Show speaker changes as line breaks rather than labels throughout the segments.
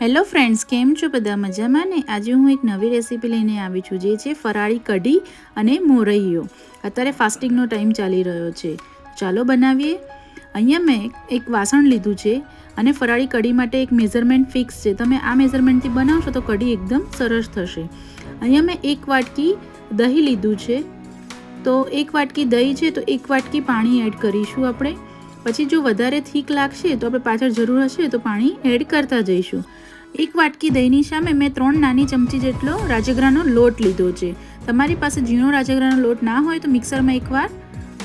Hello friends, કેમ છો બધા? મજામાં ને? આજે હું એક નવી રેસીપી લઈને આવી છું, જે છે ફરાળી કઢી અને મોરૈયો. અત્યારે ફાસ્ટિંગનો ટાઈમ ચાલી રહ્યો છે, ચાલો બનાવીએ. અહીંયા મેં એક વાસણ લીધું છે અને ફરાળી કઢી માટે એક મેઝરમેન્ટ ફિક્સ છે. તમે આ મેઝરમેન્ટથી બનાવશો તો કઢી એકદમ સરસ થશે. અહીંયા મેં એક વાટકી દહીં લીધું છે, તો એક વાટકી દહીં છે તો એક વાટકી પાણી એડ કરીશું આપણે. પછી જો વધારે થીક લાગશે તો આપણે પાછળ જરૂર હશે તો પાણી એડ કરતા જઈશું. એક વાટકી દહીંની સામે મેં 3 નાની ચમચી જેટલો રાજગરાનો લોટ લીધો છે. તમારી પાસે ઝીણો રાજગરાનો લોટ ના હોય તો મિક્સરમાં એકવાર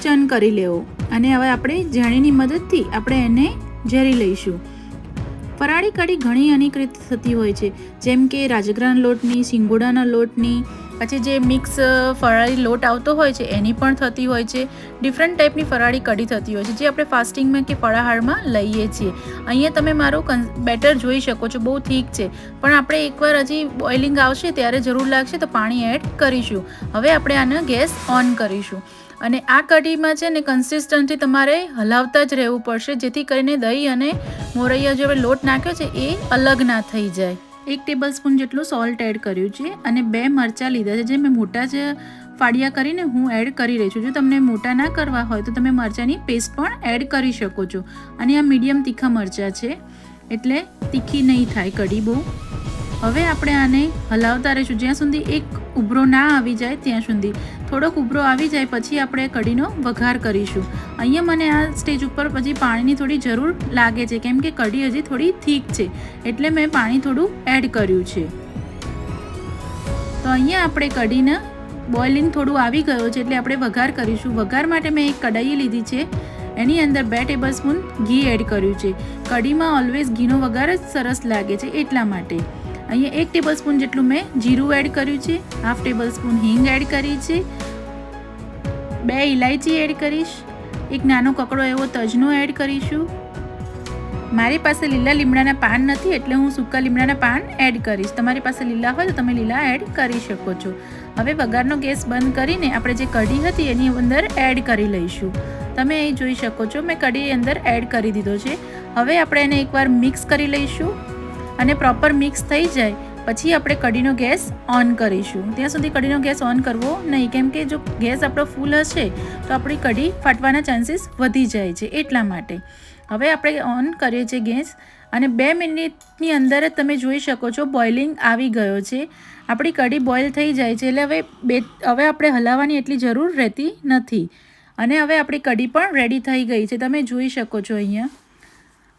ચન કરી લેવો અને હવે આપણે ઝાણીની મદદથી આપણે એને ઝેરી લઈશું. ફરાળી કઢી ઘણી અનેક રીતે થતી હોય છે, જેમ કે રાજગરાના લોટની, સિંગોડાના લોટની, પછી જે મિક્સ ફરાળી લોટ આવતો હોય છે એની પણ થતી હોય છે. ડિફરન્ટ ટાઈપની ફરાળી કઢી થતી હોય છે, જે આપણે ફાસ્ટિંગમાં કે ફળાહારમાં લઈએ છીએ. અહીંયા તમે મારું બેટર જોઈ શકો છો, બહુ થીક છે, પણ આપણે એકવાર હજી બોઇલિંગ આવશે ત્યારે જરૂર લાગશે તો પાણી એડ કરીશું. હવે આપણે આનો ગેસ ઓન કરીશું અને આ કઢીમાં છે ને કન્સિસ્ટન્સી તમારે હલાવતા જ રહેવું પડશે, જેથી કરીને દહીં અને મોરૈયા જે લોટ નાખ્યો છે એ અલગ ના થઈ જાય. 1 ટેબલસ્પૂન જેટલું સોલ્ટ એડ કર્યું છે અને 2 મરચાં લીધા છે, જે મેં મોટા જ ફાડિયા કરીને હું એડ કરી રહી છું. જો તમને મોટા ના કરવા હોય તો તમે મરચાંની પેસ્ટ પણ એડ કરી શકો છો. અને આ મીડિયમ તીખા મરચાં છે, એટલે તીખી નહીં થાય કઢી બહુ. હવે આપણે આને હલાવતા રહીશું જ્યાં સુધી એક ઉભરો ના આવી જાય ત્યાં સુધી. થોડોક ઉભરો આવી જાય પછી આપણે કઢીનો વઘાર કરીશું. અહીંયા મને આ સ્ટેજ ઉપર પછી પાણીની થોડી જરૂર લાગે છે, કેમ કે કઢી હજી થોડી થીક છે, એટલે મેં પાણી થોડું એડ કર્યું છે. તો અહીંયા આપણે કઢીને બોઇલિંગ થોડું આવી ગયો છે, એટલે આપણે વઘાર કરીશું. વઘાર માટે મેં એક કઢાઈ લીધી છે, એની અંદર 2 ટેબલસ્પૂન ઘી એડ કર્યું છે. કઢીમાં ઓલવેઝ ઘીનો વઘાર જ સરસ લાગે છે, એટલા માટે. અહીંયા 1 ટેબલસ્પૂન જેટલું મેં જીરું એડ કર્યું છે, 1/2 ટેબલસ્પૂન હિંગ એડ કરી છે, 2 ઇલાયચી એડ કરીશ, એક નાનો કકડો એવો તજનો એડ કરીશું. મારી પાસે લીલા લીમડાના પાન નથી, એટલે હું સૂકા લીમડાના પાન એડ કરીશ. તમારી પાસે લીલા હોય તો તમે લીલા એડ કરી શકો છો. હવે વઘારનો ગેસ બંધ કરીને આપણે જે કઢી હતી એની અંદર એડ કરી લઈશું. તમે અહીં જોઈ શકો છો, મેં કઢી અંદર એડ કરી દીધો છે. હવે આપણે એને એકવાર મિક્સ કરી લઈશું અને પ્રોપર મિક્સ થઈ જાય પછી આપણે કઢીનો ગેસ ઓન કરીશું. ત્યાં સુધી કઢીનો ગેસ ઓન કરવો નહીં, કેમ કે જો ગેસ આપણો ફૂલ હશે તો આપણી કઢી ફાટવાના ચાન્સીસ વધી જાય છે, એટલા માટે. હવે આપણે ઓન કરીએ છીએ ગેસ અને 2 મિનિટની અંદર જ તમે જોઈ શકો છો બોઇલિંગ આવી ગયો છે. આપણી કઢી બોઇલ થઈ જાય છે, એટલે હવે આપણે હલાવવાની એટલી જરૂર રહેતી નથી. અને હવે આપણી કઢી પણ રેડી થઈ ગઈ છે, તમે જોઈ શકો છો અહીંયા.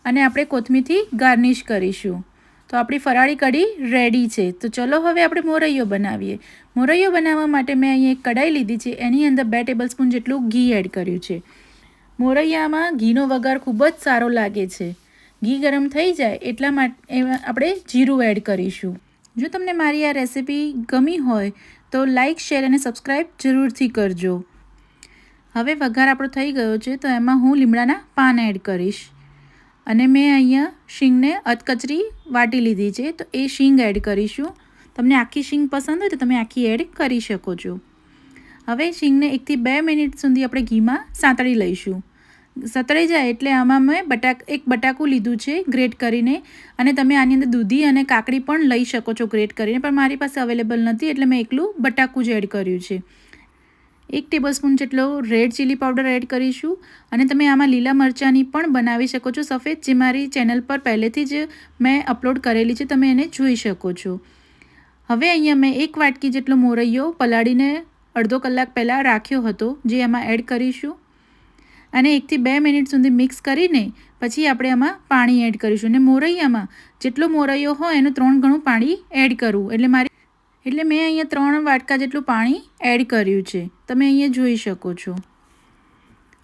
અને આપણે કોથમીરથી ગાર્નિશ કરીશું. તો આપણી ફરાળી કઢી રેડી છે. તો ચલો હવે આપણે મોરૈયો બનાવીએ. મોરૈયો બનાવવા માટે મેં અહીં એક કઢાઈ લીધી છે, એની અંદર 2 ટેબલસ્પૂન જેટલું ઘી એડ કર્યું છે. મોરૈયામાં ઘીનો વઘાર ખૂબ જ સારો લાગે છે. ઘી ગરમ થઈ જાય એટલા માટે આપણે જીરું એડ કરીશું. જો તમને મારી આ રેસીપી ગમી હોય તો લાઇક, શેર અને સબસ્ક્રાઈબ જરૂરથી કરજો. હવે વઘાર આપણો થઈ ગયો છે, તો એમાં હું લીમડાના પાન એડ કરીશ. અને મેં અહીંયા શીંગને અધકચરી વાટી લીધી છે, તો એ શીંગ એડ કરીશું. તમને આખી શીંગ પસંદ હોય તો તમે આખી એડ કરી શકો છો. હવે શીંગને 1 થી 2 મિનિટ સુધી આપણે ઘીમાં સાંતળી લઈશું. સતળાઈ જાય એટલે આમાં મેં એક બટાકું લીધું છે ગ્રેટ કરીને, અને તમે આની અંદર દૂધી અને કાકડી પણ લઈ શકો છો ગ્રેટ કરીને, પણ મારી પાસે અવેલેબલ નથી એટલે મેં એકલું બટાકું જ એડ કર્યું છે. 1 ટેબલસ્પૂન જેટલો રેડ ચીલી પાવડર એડ કરીશું. અને તમે આમાં લીલા મરચાંની પણ બનાવી શકો છો સફેદ, જે મારી ચેનલ પર પહેલેથી જ મેં અપલોડ કરેલી છે, તમે એને જોઈ શકો છો. હવે અહીંયા મેં 1 વાટકી જેટલો મોરૈયો પલાળીને અડધો કલાક પહેલાં રાખ્યો હતો, જે એમાં એડ કરીશું. અને 1 થી 2 મિનિટ સુધી મિક્સ કરીને પછી આપણે આમાં પાણી એડ કરીશું. અને મોરૈયામાં જેટલો મોરૈયો હોય એનું 3 ગણું પાણી એડ કરવું. એટલે મેં અહીંયા 3 વાટકા જેટલું પાણી એડ કર્યું છે, તમે અહીંયા જોઈ શકો છો.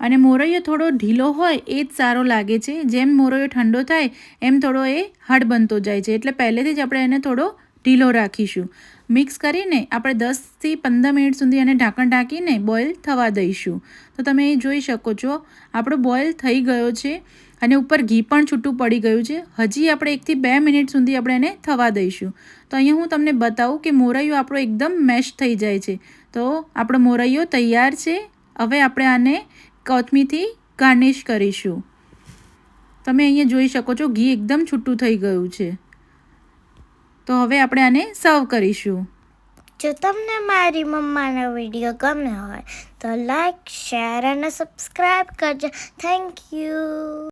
અને મોરૈયો થોડો ઢીલો હોય એ જ સારો લાગે છે. જેમ મોરૈયો ઠંડો થાય એમ થોડો એ હાર્ડ બનતો જાય છે, એટલે પહેલેથી જ આપણે એને થોડો ઢીલો રાખીશું. મિક્સ કરીને આપણે 10 થી 15 મિનિટ સુધી એને ઢાંકણ ઢાંકીને બોઇલ થવા દઈશું. તો તમે એ જોઈ શકો છો આપણો બોઇલ થઈ ગયો છે અને ઉપર ઘી પણ છૂટું પડી ગયું છે. હજી આપણે 1 થી 2 મિનિટ સુધી આપણે એને થવા દઈશું. તો અહીંયા હું તમને બતાવું કે મોરૈયો આપણો એકદમ મેશ થઈ જાય છે. તો આપણો મોરૈયો તૈયાર છે. હવે આપણે આને કોથમીરથી ગાર્નિશ કરીશું. તમે અહીંયા જોઈ શકો છો ઘી એકદમ છૂટું થઈ ગયું છે. તો હવે આપણે આને સર્વ કરીશું.
જો તમને મારી મમ્માનો વિડીયો ગમ્યો હોય તો લાઈક, શેર અને સબસ્ક્રાઈબ કરજો. Thank you.